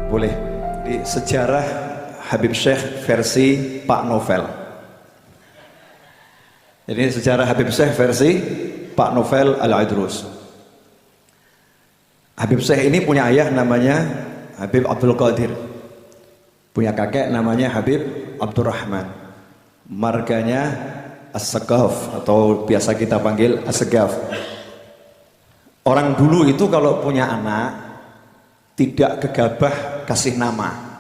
Boleh. Di sejarah Habib Syekh versi Pak Novel. Jadi sejarah Habib Syekh versi Pak Novel Al-Idrus. Habib Syekh ini punya ayah namanya Habib Abdul Qadir, punya kakek namanya Habib Abdurrahman, marganya As-Segaf atau biasa kita panggil As-Segaf. Orang dulu itu kalau punya anak tidak gegabah kasih nama,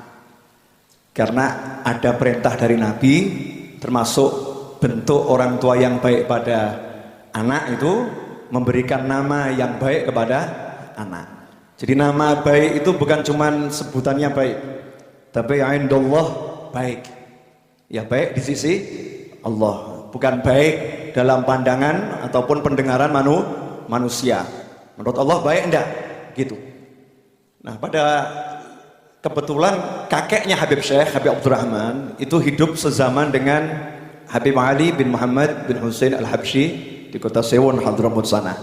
karena ada perintah dari Nabi, termasuk bentuk orang tua yang baik pada anak itu memberikan nama yang baik kepada anak. Jadi nama baik itu bukan cuman sebutannya baik, tapi indallah baik. Ya baik di sisi Allah, bukan baik dalam pandangan ataupun pendengaran manusia. Menurut Allah baik enggak? Gitu. Nah, pada kebetulan kakeknya Habib Syekh, Habib Abdurrahman itu hidup sezaman dengan Habib Ali bin Muhammad bin Husain Al-Habsyi di kota Sewon, Hadramut sana.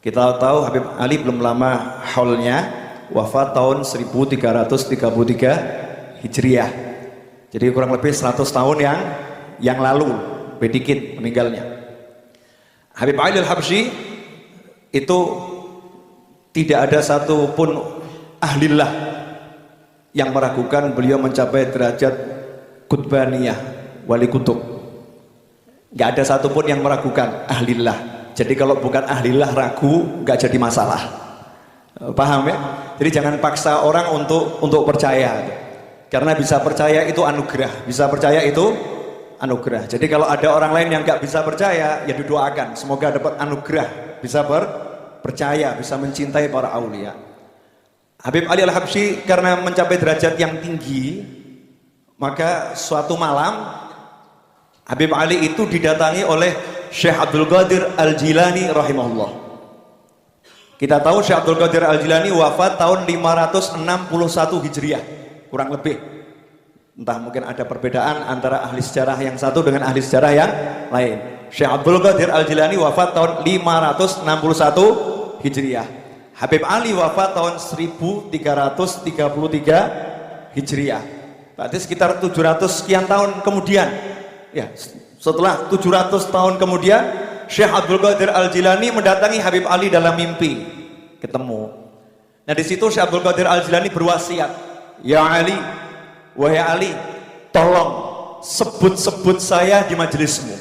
Kita tahu Habib Ali belum lama haulnya, wafat tahun 1333 Hijriah. Jadi kurang lebih 100 tahun yang lalu, bedikit meninggalnya. Habib Ali Al-Habsyi itu tidak ada satupun ahlillah yang meragukan beliau mencapai derajat kutbaniyah, wali kutub. Gak ada satupun yang meragukan ahlillah. Jadi kalau bukan ahlillah ragu, gak jadi masalah. Paham ya? Jadi jangan paksa orang untuk percaya, karena bisa percaya itu anugerah, bisa percaya itu anugerah. Jadi kalau ada orang lain yang gak bisa percaya, ya didoakan semoga dapat anugerah, bisa percaya, bisa mencintai para aulia. Habib Ali Al-Habsyi karena mencapai derajat yang tinggi, maka suatu malam Habib Ali itu didatangi oleh Syekh Abdul Qadir Al-Jilani rahimahullah. Kita tahu Syekh Abdul Qadir Al-Jilani wafat tahun 561 Hijriah, kurang lebih. Entah mungkin ada perbedaan antara ahli sejarah yang satu dengan ahli sejarah yang lain. Syekh Abdul Qadir Al-Jilani wafat tahun 561 Hijriah. Habib Ali wafat tahun 1333 Hijriah. Berarti sekitar 700 sekian tahun kemudian. Ya, setelah 700 tahun kemudian, Syekh Abdul Qadir Al-Jilani mendatangi Habib Ali dalam mimpi, ketemu. Nah, di situ Syekh Abdul Qadir Al-Jilani berwasiat, "Ya Ali, wahai Ali, tolong sebut-sebut saya di majelismu."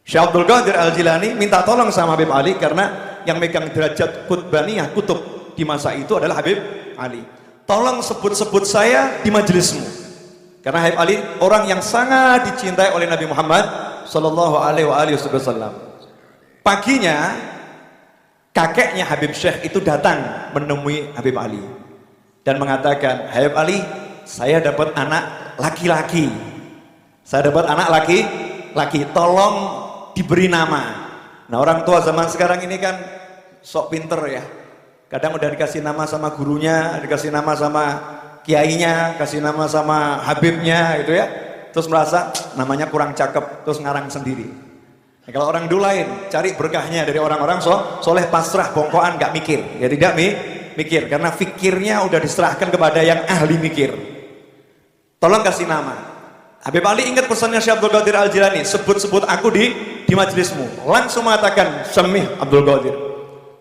Syekh Abdul Qadir Al-Jilani minta tolong sama Habib Ali karena yang megang derajat kutbaniyah, kutub di masa itu adalah Habib Ali. Tolong sebut-sebut saya di majelismu, karena Habib Ali orang yang sangat dicintai oleh Nabi Muhammad Sallallahu Alaihi Wasallam. Paginya kakeknya Habib Syekh itu datang menemui Habib Ali dan mengatakan, "Habib Ali, saya dapat anak laki-laki. Saya dapat anak laki-laki. Tolong diberi nama." Nah, orang tua zaman sekarang ini kan sok pinter ya. Kadang udah dikasih nama sama gurunya, dikasih nama sama kiainya, kasih nama sama habibnya gitu ya. Terus merasa namanya kurang cakep, terus ngarang sendiri. Nah, kalau orang dulu lain, cari berkahnya dari orang-orang soleh, pasrah, bongkoan, gak mikir. Ya tidak mikir, karena fikirnya udah diserahkan kepada yang ahli mikir. Tolong kasih nama. Habib Ali ingat pesannya Syekh Abdul Qadir Al-Jilani, sebut-sebut aku di majelismu. Langsung mengatakan, "Semih Abdul Qadir."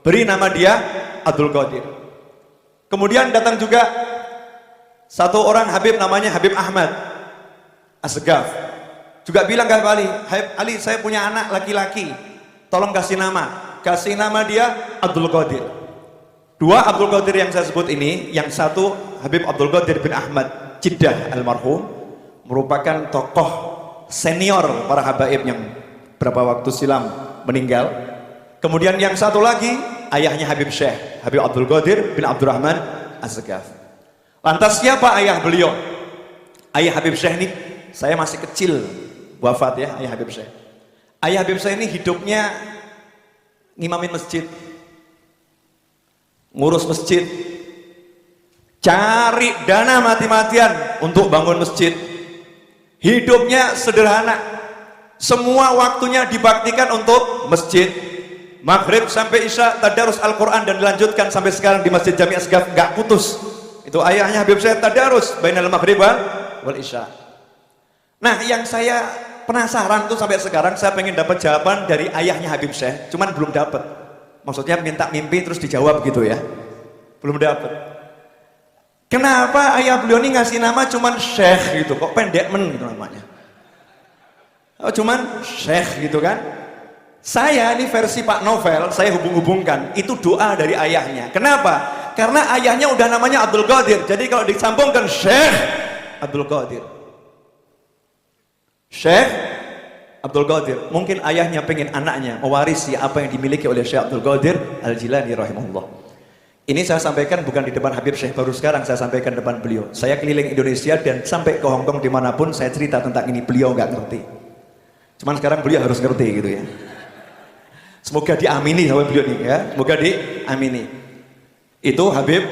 Beri nama dia Abdul Qadir. Kemudian datang juga satu orang Habib namanya Habib Ahmad As-Segaf. Juga bilang ke Habib Ali, "Habib Ali, saya punya anak laki-laki. Tolong kasih nama." Kasih nama dia Abdul Qadir. Dua Abdul Qadir yang saya sebut ini, yang satu Habib Abdul Qadir bin Ahmad Jiddah almarhum, merupakan tokoh senior para habaib yang berapa waktu silam meninggal. Kemudian yang satu lagi ayahnya Habib Syekh, Habib Abdul Qadir bin Abdurrahman As-Segaf. Lantas siapa ayah beliau? Ayah Habib Syekh ini, saya masih kecil wafat ya, ayah Habib Syekh. Ayah Habib Syekh ini hidupnya ngimamin masjid, ngurus masjid, cari dana mati-matian untuk bangun masjid. Hidupnya sederhana, semua waktunya dibaktikan untuk masjid. Maghrib sampai Isya tadarus Al-Quran dan dilanjutkan sampai sekarang di Masjid Jami' As-Segaf, gak putus. Itu ayahnya Habib Syekh tadarus bainal maghrib wal isya. Nah, yang saya penasaran tuh sampai sekarang saya pengen dapat jawaban dari ayahnya Habib Syekh, cuman belum dapat. Maksudnya minta mimpi terus dijawab gitu ya. Belum dapat. Kenapa ayah beliau ini ngasih nama cuman Syekh gitu, kok pendek gitu namanya. Oh, cuman Syekh gitu kan. Saya ini versi Pak Novel, saya hubung-hubungkan, itu doa dari ayahnya. Kenapa? Karena ayahnya udah namanya Abdul Qadir. Jadi kalau disambungkan Syekh Abdul Qadir. Syekh Abdul Qadir. Mungkin ayahnya pengen anaknya mewarisi apa yang dimiliki oleh Syekh Abdul Qadir Al-Jilani rahimahullah. Ini saya sampaikan bukan di depan Habib Syekh, baru sekarang saya sampaikan depan beliau. Saya keliling Indonesia dan sampai ke Hongkong dimanapun saya cerita tentang ini, beliau nggak ngerti. Cuman sekarang beliau harus ngerti gitu ya. Semoga diamini sama beliau nih ya. Semoga diamini. Itu Habib